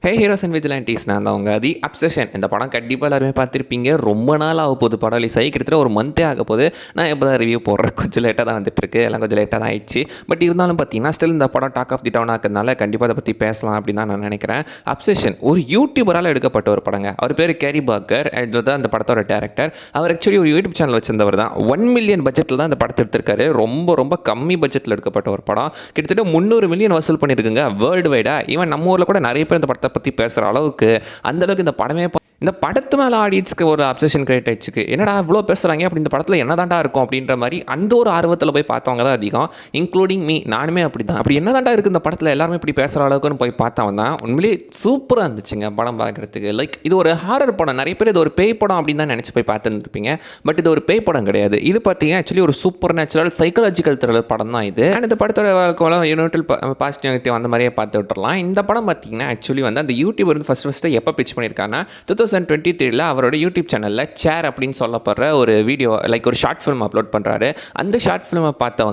Hey heroes and vigilantes, நான் தான் உங்கள் அப்சஷன். இந்த படம் கண்டிப்பாக எல்லாருமே பார்த்துருப்பீங்க. ரொம்ப நாள் ஆக போகுது படம் ரிலீஸ் ஆகி, கிட்டத்தட்ட ஒரு மந்த்தே ஆக போகுது. நான் இப்போ தான் ரிவ்யூ போடுறேன். கொஞ்சம் லேட்டாக தான் வந்துட்டுருக்கு, எல்லாம் கொஞ்சம் லேட்டாக தான் ஆயிடுச்சு. பட் இருந்தாலும் பார்த்தீங்கன்னா ஸ்டில் இந்த படம் டாக் ஆஃப் தி டவுன் ஆக்கிறதுனால கண்டிப்பாக அதை பற்றி பேசலாம் அப்படின்னு தான் நான் நினைக்கிறேன். அப்சஷன் ஒரு யூடியூபரால் எடுக்கப்பட்ட ஒரு படங்க. அவர் பேர் கேரி பார்க்கர், இதுதான் அந்த படத்தோட டேரக்டர். அவர் ஆக்சுவலி ஒரு யூடியூப் சேனல் வச்சிருந்தவர் தான். 1 மில்லியன் பட்ஜெட்டில் தான் இந்த படத்தை எடுத்திருக்காரு. ரொம்ப ரொம்ப கம்மி பட்ஜெட்டில் எடுக்கப்பட்ட ஒரு படம். கிட்டத்தட்ட 300 மில்லியன் வசூல் பண்ணியிருக்குங்க வேர்ல்டு வைடாக. ஈவன் நம்ம ஊரில் கூட நிறைய பேர் இந்த படத்தை பற்றி பேசுகிற அளவுக்கு அந்தளவுக்கு இந்த படமே இந்த படத்து மேலே ஆடியன்ஸ்க்கு ஒரு அப்சஷன் கிரியேட் ஆயிடுச்சு. என்னடா இவ்வளோ பேசுகிறாங்க, அப்படி இந்த படத்தில் என்னதாண்டா இருக்கும் அப்படின்ற மாதிரி அந்த ஒரு ஆர்வத்தில் போய் பார்த்தவங்க தான் அதிகம், இன்க்ளூடிங் மீ. நானுமே அப்படி தான். அப்படி என்னதாண்டா இருக்குது இந்த படத்தில் எல்லாருமே இப்படி பேசுகிற அளவுக்குன்னு போய் பார்த்தவன் தான். உண்மையிலேயே சூப்பராக இருந்துச்சுங்க படம் பார்க்குறதுக்கு. லைக் இது ஒரு ஹாரர் படம். நிறைய பேர் இது ஒரு பேய் படம் அப்படின்னு தான் நினச்சி போய் பார்த்துருப்பீங்க. பட் இது ஒரு பேய் படம் கிடையாது. இது பார்த்தீங்கன்னா ஆக்சுவலி ஒரு சூப்பர் நேச்சுரல் சைக்காலஜிக்கல் த்ரில்லர் படம் தான் இது. அண்ட் இந்த படத்தோட யூனிட்டில் பாசிட்டிவ் நெகட்டிவ் அந்த மாதிரியே பார்த்து விட்டுறலாம். இந்த படம் பார்த்தீங்கன்னா ஆக்சுவலி வந்து அந்த யூடியூபர் வந்து ஃபஸ்ட்டு எப்போ பிச் பண்ணியிருக்காங்கன்னா 2023 அவரோட யூடியூப் சேனலில் சேர் அப்படின்னு சொல்லப்படுற ஒரு வீடியோ, லைக் ஒரு ஷார்ட் ஃபிலிம் அப்லோட் பண்ணுறாரு. அந்த ஷார்ட் ஃபிலிமை பார்த்த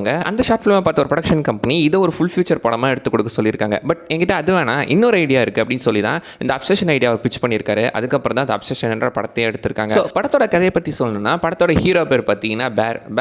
ஒரு ப்ரொடக்ஷன் கம்பெனி இதை ஒரு ஃபுல் ஃபியூச்சர் படமாக எடுத்து கொடுக்க சொல்லியிருக்காங்க. பட் என்கிட்ட அது வேணாம், இன்னொரு ஐடியா இருக்குது அப்படின்னு சொல்லி தான் இந்த அப்சஷன் ஐடியாவை பிச் பண்ணியிருக்காரு. அதுக்கப்புறம் தான் அந்த அப்சஷன் என்ற படத்தையே எடுத்திருக்காங்க. ஸோ படத்தோட கதையை பற்றி சொல்லணும்னா, படத்தோட ஹீரோ பேர் பார்த்தீங்கன்னா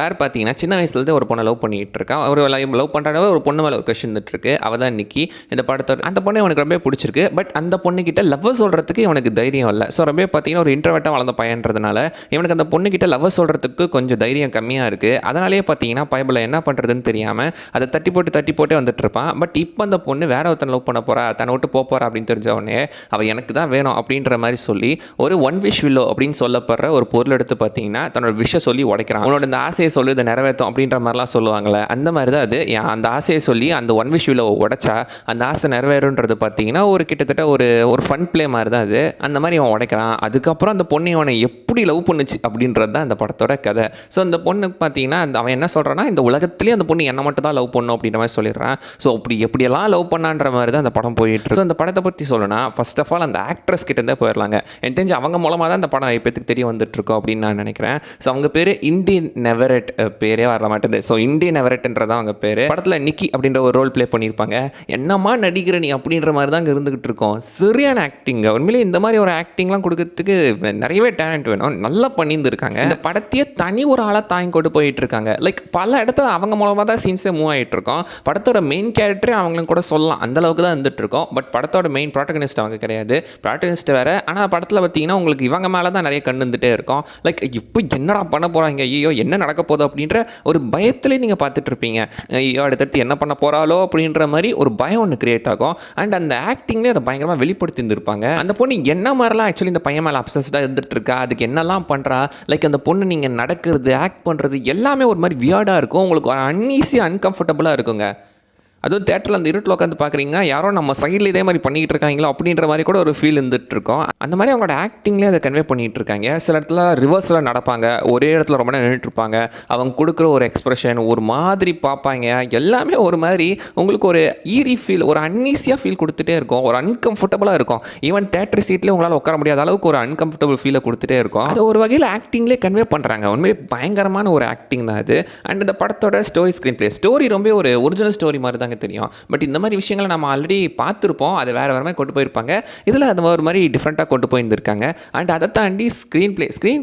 பேர் பார்த்தீங்கன்னா சின்ன வயசுலேருந்து ஒரு பொண்ணை லவ் பண்ணிட்டு இருக்கான். ஒரு லவ் பண்ணுறாங்க, ஒரு பொண்ணு மேலே ஒரு கொஷின் இருக்கு. அவள் தான் நிக்கி. இந்த படத்தோட அந்த பொண்ணு இவனுக்கு ரொம்ப பிடிச்சிருக்கு. பட் அந்த பொண்ணுக்கிட்ட லவ் சொல்கிறதுக்கு இவனுக்கு தைரியம் இல்லை. ஸோ ரொம்ப பார்த்தீங்கன்னா ஒரு இன்ட்ரோவர்ட்டாக வளர்ந்த பையன்றதுனால இவனுக்கு அந்த பொண்ணுக்கிட்ட லவ் சொல்கிறதுக்கு கொஞ்சம் தைரியம் கம்மியாக இருக்குது. அதனாலேயே பார்த்தீங்கன்னா பைபிளை என்ன பண்ணுறதுன்னு தெரியாமல் அதை தட்டி போட்டு வந்துட்டு இருப்பான். பட் இப்போ அந்த பொண்ணு வேற ஒருத்தன் லவ் பண்ண போகிறா, தன்னை விட்டு போகிறா அப்படின்னு தெரிஞ்ச உடனே அவள் எனக்கு தான் வேணும் அப்படின்ற மாதிரி சொல்லி ஒரு ஒன் விஷ் வில்லோ அப்படின்னு சொல்லப்படுற ஒரு பொருள் எடுத்து பார்த்தீங்கன்னா தன்னோட விஷை சொல்லி உடைக்கிறான். அவனோட இந்த ஆசையை சொல்லி இதை நிறைவேற்றும் அப்படின்ற மாதிரிலாம் சொல்லுவாங்களே, அந்த மாதிரி தான் அது. அந்த ஆசையை சொல்லி அந்த ஒன் விஷ் வில்லோ உடைச்சா அந்த ஆசை நிறைவேறுன்றது பார்த்தீங்கன்னா ஒரு கிட்டத்தட்ட ஒரு ஃபன் பிளே மாதிரி தான் அது. அந்த மாதிரி அவன் உடைக்கிறான். அதுக்கப்புறம் அந்த பொண்ணு அவனை எப்படி லவ் பண்ணுச்சு அப்படின்றது தான் அந்த படத்தோட கதை. ஸோ அந்த பொண்ணுக்கு பார்த்தீங்கன்னா அவன் என்ன சொல்கிறான்னா, இந்த உலகத்துலேயே அந்த பொண்ணு என்னை மட்டும் தான் லவ் பண்ணும் அப்படின்ற மாதிரி சொல்லிடுறான். ஸோ எப்படியெல்லாம் லவ் பண்ணான்ற மாதிரி தான் அந்த படம் போயிட்டு. ஸோ அந்த படத்தை பற்றி சொல்லணும்னா ஃபர்ஸ்ட் ஆஃப் ஆல் அந்த ஆக்ட்ரஸ் கிட்டே போயிடலாங்க. எனக்கு தெரிஞ்சு அவங்க மூலமாக தான் அந்த படம் இப்போத்துக்கு தெரிய வந்துட்டுருக்கோம் அப்படின்னு நான் நினைக்கிறேன். ஸோ அவங்க பேர் இண்டியன் நெவரெட், பேரே வர மாட்டேது. ஸோ இண்டியன் நெவரெட்ன்றதான் அவங்க பேர். படத்தில் நிக்கி அப்படின்ற ஒரு ரோல் ப்ளே பண்ணியிருப்பாங்க. என்னம்மா நடிக்கிற நீ அப்படின்ற மாதிரி தான் இருந்துகிட்டு இருக்கோம். சரியான ஆக்டிங். உண்மையிலே இந்த மாதிரி ஒரு ஆக்டிங்லாம் கொடுக்கறதுக்கு நிறையவே டேலண்ட் வேணும். நல்லா பண்ணியிருந்துருக்காங்க. இந்த படத்தையே தனி ஒரு ஆளாக தாங்கி கொண்டு போயிட்டு இருக்காங்க. லைக் பல இடத்துல அவங்க மூலமாக தான் சீன்ஸே மூவ் ஆகிட்டு இருக்கோம். படத்தோட மெயின் கேரக்டரே அவங்களும் கூட சொல்லலாம், அந்த அளவுக்கு தான் இருந்துட்டு இருக்கோம். பட் படத்தோட மெயின் ப்ராட்டகனிஸ்ட் அவங்க கிடையாது, ப்ராட்டகனிஸ்ட் வேறு. ஆனால் படத்தில் பார்த்தீங்கன்னா உங்களுக்கு இவங்க மேலே தான் நிறைய கண்ணு இருந்துகிட்டே இருக்கும். லைக் இப்போ என்னடா பண்ண போகிறாங்க, ஐயோ என்ன நடக்க போகுது அப்படின்ற ஒரு பயத்துலேயே நீங்கள் பார்த்துட்டு இருப்பீங்க. ஐயோ அடுத்தடுத்து என்ன பண்ண போகிறாலோ அப்படின்ற மாதிரி ஒரு பயம் ஒன்று கிரியேட் ஆகும். அண்ட் அந்த ஆக்டிங்லேயே அதை பயங்கரமாக வெளிப்படுத்தி இருந்திருப்பாங்க. அந்த பொண்ணு என்ன மாதிரிலாம் ஆக்சுவலி இந்த பையன் மேலே அப்சஸ்டாக இருந்துட்டு இருக்கா, அதுக்கு என்னெல்லாம் பண்ணுறா, லைக் அந்த பொண்ணு நீங்கள் நடக்கிறது, ஆக்ட் பண்ணுறது எல்லாமே ஒரு மாதிரி வியர்டாக இருக்கும். உங்களுக்கு அன்ஈஸியாக அன்கம்ஃபர்டபுளாக இருக்குங்க. அதுவும் தேட்டரில் அந்த இருட்டில் உட்காந்து பார்க்குறீங்க, யாரோ நம்ம சைடில் இதே மாதிரி பண்ணிகிட்டு இருக்காங்களோ அப்படின்ற மாதிரி கூட ஒரு ஃபீல் இருந்துட்டு இருக்கும். அந்த மாதிரி அவங்களோட ஆக்டிங்லேயே அதை கன்வே பண்ணிகிட்டு இருக்காங்க. சில இடத்துல ரிவர்ஸில் நடப்பாங்க, ஒரே இடத்துல ரொம்ப நேரம் நின்றுட்டுருப்பாங்க. அவங்க கொடுக்குற ஒரு எக்ஸ்ப்ரெஷன் ஒரு மாதிரி பார்ப்பாங்க. எல்லாமே ஒரு மாதிரி உங்களுக்கு ஒரு ஈரி ஃபீல், ஒரு அன்ஈஸியாக ஃபீல் கொடுத்துட்டே இருக்கும். ஒரு அன்கம்ஃபர்டபுளாக இருக்கும். ஈவன் தேட்டர் சீட்லேயே உங்களால் உட்கார முடியாத அளவுக்கு ஒரு அன்கம்ஃபர்டபுள் ஃபீலை கொடுத்துட்டே இருக்கும். அது ஒரு வகையில் ஆக்டிங்லேயே கன்வே பண்ணுறாங்க. உண்மையே பயங்கரமான ஒரு ஆக்டிங் தான் அது. அண்ட் இந்த படத்தோட ஸ்க்ரீன் பிளே ஸ்டோரி ரொம்ப ஒரு ஒரிஜினல் ஸ்டோரி மாதிரி தான் தெரியும். பட் இந்த மாதிரி விஷயங்களை நம்ம ஆல்ரெடி பார்த்துருப்போம். அது வேறு மாதிரி கொண்டு போயிருப்பாங்க. இதில் அது ஒரு மாதிரி டிஃப்ரெண்ட்டாக கொண்டு போயிருந்திருக்காங்க. அண்ட் அதை தாண்டி ஸ்க்ரீன்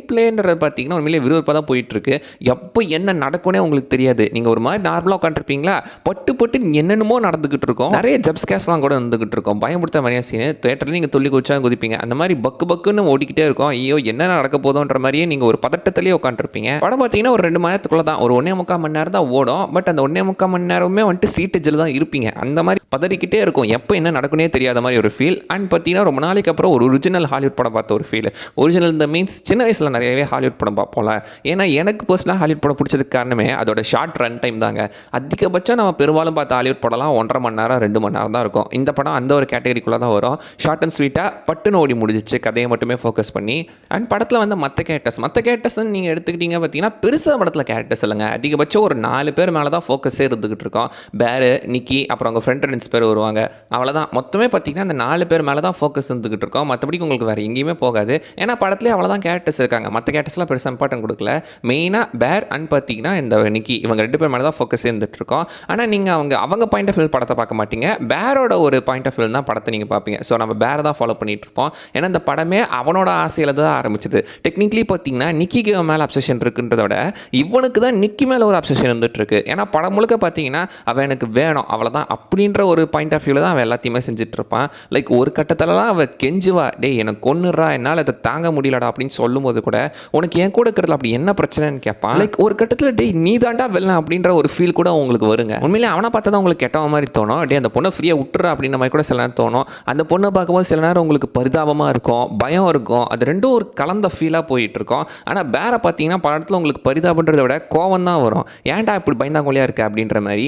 பிளேன்றது பார்த்தீங்கன்னா உண்மையிலே விறுவிறுப்பாக தான் போயிட்டுருக்கு. எப்போ என்ன நடக்கும்னே உங்களுக்கு தெரியாது. நீங்கள் ஒரு மாதிரி நார்மலாக உட்காந்துருப்பீங்களா, பட்டு என்னென்னமோ நடந்துக்கிட்டு இருக்கும். நிறைய ஜப்ஸ்கேஸ்லாம் கூட இருந்துகிட்டு இருக்கும். பயமுடுத்த மாதிரியா சீன். தேட்டரில் நீங்கள் துள்ளி குதிச்சா குதிப்பீங்க. அந்த மாதிரி பக்குன்னு ஓடிக்கிட்டே இருக்கும். ஐயோ என்ன நடக்க போதோன்ற மாதிரியே நீங்கள் ஒரு பதட்டத்திலேயே உட்காந்துருப்பீங்க. படம் பார்த்தீங்கன்னா ஒரு 2 மணி நேரத்துக்குள்ள தான், ஒரு 1.25 மணி நேரம் தான் ஓடும். பட் அந்த 1.25 மணி நேரமே வந்துட்டு சீட்டேஜில் தான் இருப்பீங்க. அந்த மாதிரி பதறிக்கிட்டே இருக்கும். எப்போ என்ன நடக்குனே தெரியாத மாதிரி ஒரு ஃபீல். அண்ட் பார்த்தீங்கன்னா ரொம்ப நாளைக்கு அப்புறம் ஒரு ஒரிஜினல் ஹாலிவுட் படம் பார்த்த ஒரு ஃபீல். ஒரிஜினல் இந்த மீன்ஸ் சின்ன வயசில் நிறையவே ஹாலிவுட் படம் பார்ப்போம்ல. ஏன்னா எனக்கு பர்சனலாக ஹாலிவுட் படம் பிடிச்சதுக்கு காரணமே அதோட ஷார்ட் ரன் டைம் தாங்க. அதிகபட்சம் நம்ம பெரும்பாலும் பார்த்த ஹாலிவுட் படம்லாம் 1.5 மணி நேரம் 2 மணி நேரம் தான் இருக்கும். இந்த படம் அந்த ஒரு கேட்டகரிக்குள்ளே தான் வரும். ஷார்ட் அண்ட் ஸ்வீட்டாக பட்டுன்னு ஓடி முடிஞ்சிச்சு, கதையை மட்டுமே ஃபோக்கஸ் பண்ணி. அண்ட் படத்தில் வந்து மற்ற கேரக்டர்ஸ்ன்னு நீங்கள் எடுத்துக்கிட்டீங்க பார்த்தீங்கன்னா பெருசாக படத்தில் கேரக்டர்ஸ் இல்லைங்க. அதிகபட்சம் ஒரு 4 பேர் மேலே தான் ஃபோக்கஸே இருந்துகிட்டு இருக்கோம். பேரு, நிக்கி, அப்புறம் அவங்க ஃப்ரெண்ட் 2 பேர் வருவாங்க. அவ்வளோதான். மொத்தமே பார்த்தீங்கன்னா, அந்த 4 பேர் மேல தான் ஃபோக்கஸ் இருந்துகிட்டு இருக்கோம். மத்தபடி உங்களுக்கு வேற எங்கேயுமே போகாது. ஏன்னா படத்திலேயே அவ்வளோதான் கேரக்டர்ஸ் இருக்காங்க. மத்த கேரக்டர்ஸ்லாம் பெருசா இம்பார்ட்டன்ட் குடுக்கல. மெயினா பேர் அண்ட் பார்த்தீங்கன்னா, இந்த நிக்கி இவங்க 2 பேர் மேல தான் ஃபோக்கஸே இருந்துட்டு இருக்கோம். ஆனா நீங்க அவங்க பாயிண்ட் ஆஃப் வியூ படத்த பார்க்க மாட்டீங்க. பேரோட ஒரு பாயிண்ட் ஆஃப் வியூ தான் படத்த நீங்க பார்ப்பீங்க. ஸோ நம்ம பேர தான் ஃபாலோ பண்ணிட்டு இருப்போம். ஏன்னா இந்த படமே அவனோட ஆசையில தான் ஆரம்பிச்சது. டெக்னிக்கலி பார்த்தீங்கன்னா, நிக்கிக்கு இவன் மேல அப்சஷன் இருக்குன்றத விட, இவனுக்கு தான் நிக்கி மேல ஒரு அப்சஷன் இருந்துட்டு இருக்கு. ஏன்னா படம் முழுக்க பார்த்தீங்கன்னா, அவன் எனக்கு வேணும் அவ்வளோதான் அப்படின்ற ஒரு பாயிண்ட் ஆஃப் வியூல தான் அவன் எல்லாத்தையுமே செஞ்சுட்டு இருப்பான். லைக் ஒரு கட்டத்துலலாம் அவன் கெஞ்சுவா, டேய் எனக்கு கொன்னுடுறா, என்னால் இதை தாங்க முடியலடா அப்படின்னு சொல்லும்போது கூட, உனக்கு என் கூட இருக்கிறதுல அப்படி என்ன பிரச்சனைன்னு கேட்பான். லைக் ஒரு கட்டத்தில் டேய் நீ தாண்டா வெள்ளம் அப்படின்ற ஒரு ஃபீல் கூட உங்களுக்கு வருங்க. உண்மையிலே அவனை பார்த்தா தான் உங்களுக்கு கெட்டவன் மாதிரி தோணும். டே அந்த பொண்ணை ஃப்ரீயாக விட்டுறா அப்படின்ற மாதிரி கூட சில நேரம் தோணும். அந்த பொண்ணை பார்க்கும்போது சில நேரம் உங்களுக்கு பரிதாபமாக இருக்கும், பயம் இருக்கும். அது ரெண்டும் ஒரு கலந்த ஃபீலாக போயிட்டு இருக்கும். ஆனால் பேரை பார்த்தீங்கன்னா படத்தில் உங்களுக்கு பரிதாபன்றதை விட கோவம் தான் வரும். ஏன்டா இப்படி பயந்தாங்கோலியாக இருக்க அப்படின்ற மாதிரி.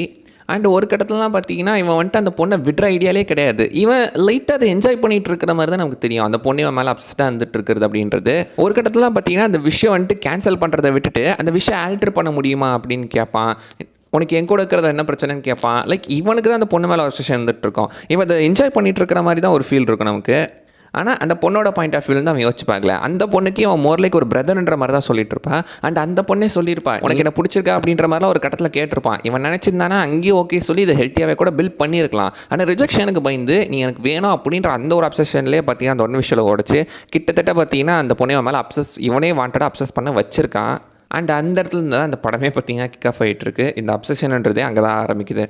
அண்ட் ஒரு கட்டத்துலலாம் பார்த்தீங்கன்னா, இவன் வந்துட்டு அந்த பொண்ணை விடுற ஐடியாலே கிடையாது. இவன் லைட்டாக அதை என்ஜாய் பண்ணிட்டு இருக்கிற மாதிரி தான் நமக்கு தெரியும். அந்த பொண்ணு இவன் மேலே அப்செட்டாக இருந்துட்டு இருக்கிறது அப்படின்றது. ஒரு கட்டத்துலலாம் பார்த்தீங்கன்னா, அந்த விஷயம் வந்துட்டு கேன்சல் பண்ணுறதை விட்டுட்டு அந்த விஷயம் ஆல்டர் பண்ண முடியுமா அப்படின்னு கேட்பான். உனக்கு என் கூட இருக்கிறது என்ன பிரச்சனைன்னு கேட்பான். லைக் இவனுக்கு தான் அந்த பொண்ணு மேலே அப்சஷன் இருந்துட்டு இருக்கோம். இவன் அதை என்ஜாய் பண்ணிட்டு இருக்கிற மாதிரி தான் ஒரு ஃபீல் இருக்கும் நமக்கு. ஆனால் அந்த பொண்ணோட பாயிண்ட் ஆஃப் வியூ தான் அவன் யோசிச்சு பார்க்கல. அந்த பொண்ணுக்கு அவன் மோர் லைக் ஒரு பிரதர்ன்ற மாதிரி தான் சொல்லிட்டு இருப்பான். அண்ட் அந்த பொண்ணே சொல்லியிருப்பான், உனக்கு என்ன பிடிச்சிருக்கா அப்படின்ற மாதிரிலாம் ஒரு கட்டத்தில் கேட்டிருப்பான். இவன் நினச்சிருந்தானா அங்கேயும் ஓகே சொல்லி இதை ஹெல்த்தியாகவே கூட பில்ட் பண்ணியிருக்கலாம். ஆனால் ரிஜெக்ஷனுக்கு பயந்து நீ எனக்கு வேணும் அப்படின்ற அந்த ஒரு அப்சஷன்லேயே பார்த்தீங்கன்னா அந்த ஒன்று விஷயம் ஓடிச்சு. கிட்டத்தட்ட பார்த்தீங்கன்னா அந்த பொண்ணை மேலே இவனே வாண்டடாக அப்சஸ் பண்ண வச்சிருக்கான். அண்ட் அந்த இடத்துல இருந்து தான் அந்த படமே பார்த்தீங்கன்னா கிக் ஆஃப் ஆகிட்டு இருக்கு. இந்த அப்சஷன்ன்றதே அங்கே தான் ஆரம்பிக்குது.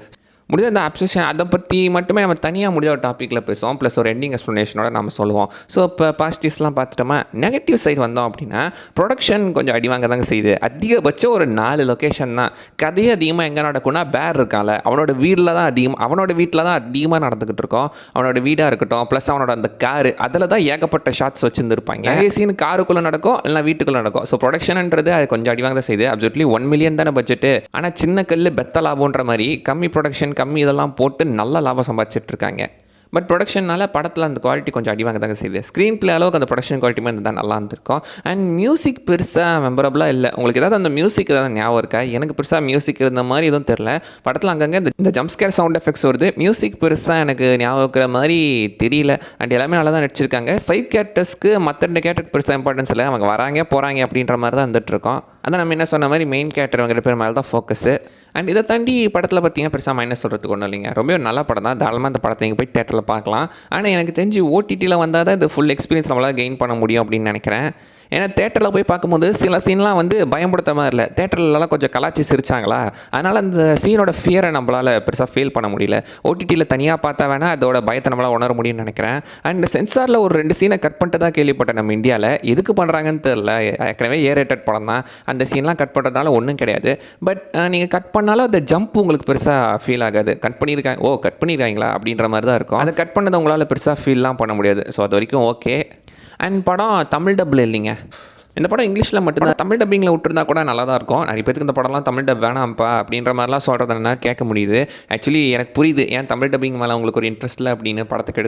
முடிஞ்ச அந்த அப்சஷன் அதை பற்றி மட்டுமே நம்ம தனியாக முடிஞ்ச ஒரு டாப்பிக்கில் பேசுவோம். ப்ளஸ் ஒரு எண்டிங் எக்ஸ்ப்ளனேஷனோட நம்ம சொல்லுவோம். ஸோ இப்போ பாசிட்டிவ்ஸ்லாம் பார்த்துட்டோமா, நெகட்டிவ் சைடு வந்தோம் அப்படின்னா ப்ரொடக்ஷன் கொஞ்சம் அடிவாங்க தாங்க செய்யுது. அதிகபட்சம் ஒரு 4 லொக்கேஷன் தான். கதையே அதிகமாக எங்கே நடக்கும்னா, பேர் இருக்கால அவனோட வீட்டில் தான் அதிகமாக நடந்துக்கிட்டு இருக்கோம். அவனோட வீடாக இருக்கட்டும், ப்ளஸ் அவனோட அந்த காரு அதில் தான் ஏகப்பட்ட ஷாட்ஸ் வச்சுருந்துருப்பாங்க. நிறைய சீன் காருக்குள்ளே நடக்கும், இல்லைனா வீட்டுக்குள்ளே நடக்கும். ஸோ ப்ரொடக்ஷன்ன்றது அது கொஞ்சம் அடிவாங்க தான் செய்யுது. அப்சல்யூட்லி 1 மில்லியன் தானே பட்ஜெட்டு. ஆனால் சின்ன கல் பெத்த லாபம்ன்ற மாதிரி கம்மி ப்ரொடக்ஷன் கம்மி இதெல்லாம் போட்டு நல்ல லாபம் சம்பாதிச்சிட்டு இருக்காங்க. பட் ப்ரொடக்ஷனால் படத்தில் அந்த குவாலிட்டி கொஞ்சம் அடிவாங்க தாங்க செய்யுது. ஸ்க்ரீன் பிளே அளவுக்கு அந்த ப்ரொடக்ஷன் குவாலிட்டியுமே இருந்தால் நல்லா இருந்திருக்கும். அண்ட் மியூசிக் பெருசாக மெமரபுளாக இல்லை. உங்களுக்கு ஏதாவது அந்த மியூசிக் ஏதாவது ஞாபகம் இருக்கா? எனக்கு பெருசாக மியூசிக் இருந்த மாதிரி எதுவும் தெரில. படத்தில் அங்கங்கே இந்த ஜம்ப்ஸ்கேர் சவுண்ட் எஃபெக்ட்ஸ் வருது. மியூசிக் பெருசாக எனக்கு ஞாபகம் இருக்கிற மாதிரி தெரியல. அண்ட் எல்லாமே நல்லா தான் நடிச்சிருக்காங்க. சைட் கேரக்டர்ஸ்க்கு மற்ற 2 கேரக்டருக்கு பெருசாக இம்பார்ட்டன்ஸ் இல்லை. அவங்க வராங்க போகிறாங்க அப்படின்ற மாதிரி தான் வந்துட்டு இருக்கோம். அதான் நம்ம என்ன சொன்ன மாதிரி மெயின் கேரக்டர் அவங்க 2 பேர் மேலே தான் ஃபோக்கஸு. அண்ட் இதை தாண்டி படத்தில் பார்த்தீங்கன்னா பெருசாக மைனஸ் சொல்கிறதுக்கு ஒன்றும் இல்லைங்க. ரொம்ப நல்ல படம் தான். தாராளமாக அந்த படத்தை நீங்கள் போய் தேட்டரில் பார்க்கலாம். ஆனால் எனக்கு தெரிஞ்சு ஓடிடியில் வந்தால் தான் இது ஃபுல் எக்ஸ்பீரியன்ஸ் நம்மளால் கெயின் பண்ண முடியும் அப்படின்னு நினைக்கிறேன். ஏன்னா தேட்டரில் போய் பார்க்கும்போது சில சீன்லாம் வந்து பயப்படுத்த மாதிரி இல்லை. தேட்டர்லலாம் கொஞ்சம் கலாச்சி சிரிச்சாங்களா, அதனால் அந்த சீனோட ஃபியரை நம்மளால் பெருசாக ஃபீல் பண்ண முடியல. ஓடிடியில் தனியாக பார்த்தா வேணால் அதோட பயத்தை நம்மளால் உணர முடியும்னு நினைக்கிறேன். அண்ட் சென்சாரில் ஒரு 2 சீனை கட் பண்ணிட்டு தான் கேள்விப்பட்டேன் நம்ம இந்தியாவில். எதுக்கு பண்ணுறாங்கன்னு தெரில. ஏற்கனவே ரேட்டட் படம் தான். அந்த சீன்லாம் கட் பண்ணுறதுனால ஒன்றும் கிடையாது. பட் நீங்கள் கட் பண்ணாலும் அந்த ஜம்ப் உங்களுக்கு பெருசாக ஃபீல் ஆகாது. கட் பண்ணியிருக்காங்களா அப்படின்ற மாதிரி தான் இருக்கும். அதை கட் பண்ணதை உங்களால் பெருசாக ஃபீல்லாம் பண்ண முடியாது. ஸோ அது வரைக்கும் ஓகே. அண்ட் படம் தமிழ் டப்பில் இல்லைங்க. இந்த படம் இங்கிலீஷில் மட்டும்தான். தமிழ் டப்பிங்கில் விட்டுருந்தா கூட நல்லா தான் இருக்கும். நிறைய பேருக்கு இந்த படம்லாம் தமிழ் டப் வேணாம்ப்பா அப்படின்ற மாதிரிலாம் சொல்கிறது என்ன கேட்க முடியுது. ஆக்சுவலி எனக்கு புரியுது ஏன் தமிழ் டப்பிங் மேலே உங்களுக்கு ஒரு இன்ட்ரெஸ்ட் இல்லை அப்படின்னு படத்துக்கு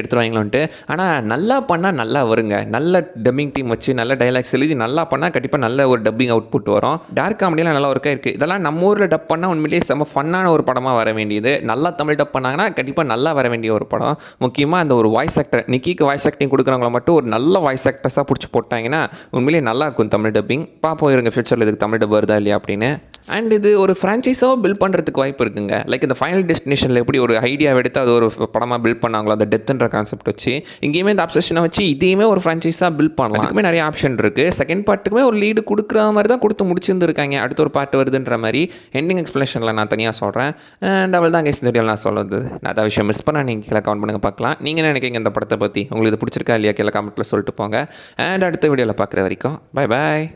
எடுத்துருவாங்களோன்ட்டு. ஆனால் நல்லா பண்ணால் நல்லா வருங்க. நல்ல டப்பிங் டீம் வச்சு நல்ல டைலாக்ஸ் எழுதி நல்லா பண்ணால் கண்டிப்பாக நல்ல ஒரு டப்பிங் அவுட்புட் வரும். டார்க் காமெடியெலாம் நல்லா ஒர்க்காக இருக்குது. இதெல்லாம் நம்ம ஊரில் டப் பண்ணால் உண்மையிலேயே செம்ம ஃபன்னான ஒரு படமாக வர வேண்டியது. நல்லா தமிழ் டப் பண்ணாங்கன்னா கண்டிப்பாக நல்லா வர வேண்டிய ஒரு படம். முக்கியமாக அந்த ஒரு வாய்ஸ் ஆக்டர் நிக்கிக்கு வாய்ஸ் ஆக்டிங் கொடுக்குறவங்கள மட்டும் ஒரு நல்ல வாய்ஸ் ஆக்டர்ஸாக பிடிச்சி போட்டாங்கன்னா உண்மையிலேயே நல்லா இருக்கும் தமிழ் டப்பிங். பார்ப்போம் இருங்க ஃபியூச்சரில் இதுக்கு தமிழ் டப் வருதா இல்லையா அப்படின்னு. அண்ட் இது ஒரு ஃப்ரான்ச்சைஸாக பில்ட் பண்ணுறதுக்கு வாய்ப்பு இருக்குங்க. லைக் இந்த ஃபைனல் டெஸ்டினேஷனில் எப்படி ஒரு ஐடியா எடுத்து அது ஒரு படமாக பில்ட் பண்ணாங்களோ அந்த டெத்துன்ற கான்செப்ட் வச்சு, இங்கேயுமே இந்த அப்சஷனை வச்சு இதையுமே ஒரு ஃப்ரான்ச்சைஸாக பில்ட் பண்ணலாம். அதுக்குமே நிறைய ஆப்ஷன் இருக்குது. செகண்ட் பார்ட்டுக்குமே ஒரு லீடு கொடுக்குற மாதிரி தான் கொடுத்து முடிச்சிருந்துருக்காங்க. அடுத்த ஒரு பார்ட் வருதுன்ற மாதிரி எண்டிங் எக்ஸ்பிளேஷனில் நான் தனியாக சொல்கிறேன். அண்ட் அவள் தான் இந்த வீடியோவில் நான் சொல்லுறது. நான் அதை விஷயம் மிஸ் பண்ணால் நீங்கள் கீழே கமெண்ட் பண்ணுங்க பார்க்கலாம். நீங்கள் என்ன நினைக்கிறீங்க இந்த படத்தை பற்றி? உங்களுக்கு இது பிடிச்சிருக்கா இல்லையா கீழே கமெண்ட்டில் சொல்லிட்டு போங்க. அண்ட் அடுத்த வீடியோவில் பார்க்குற வரைக்கும் பை பாய்.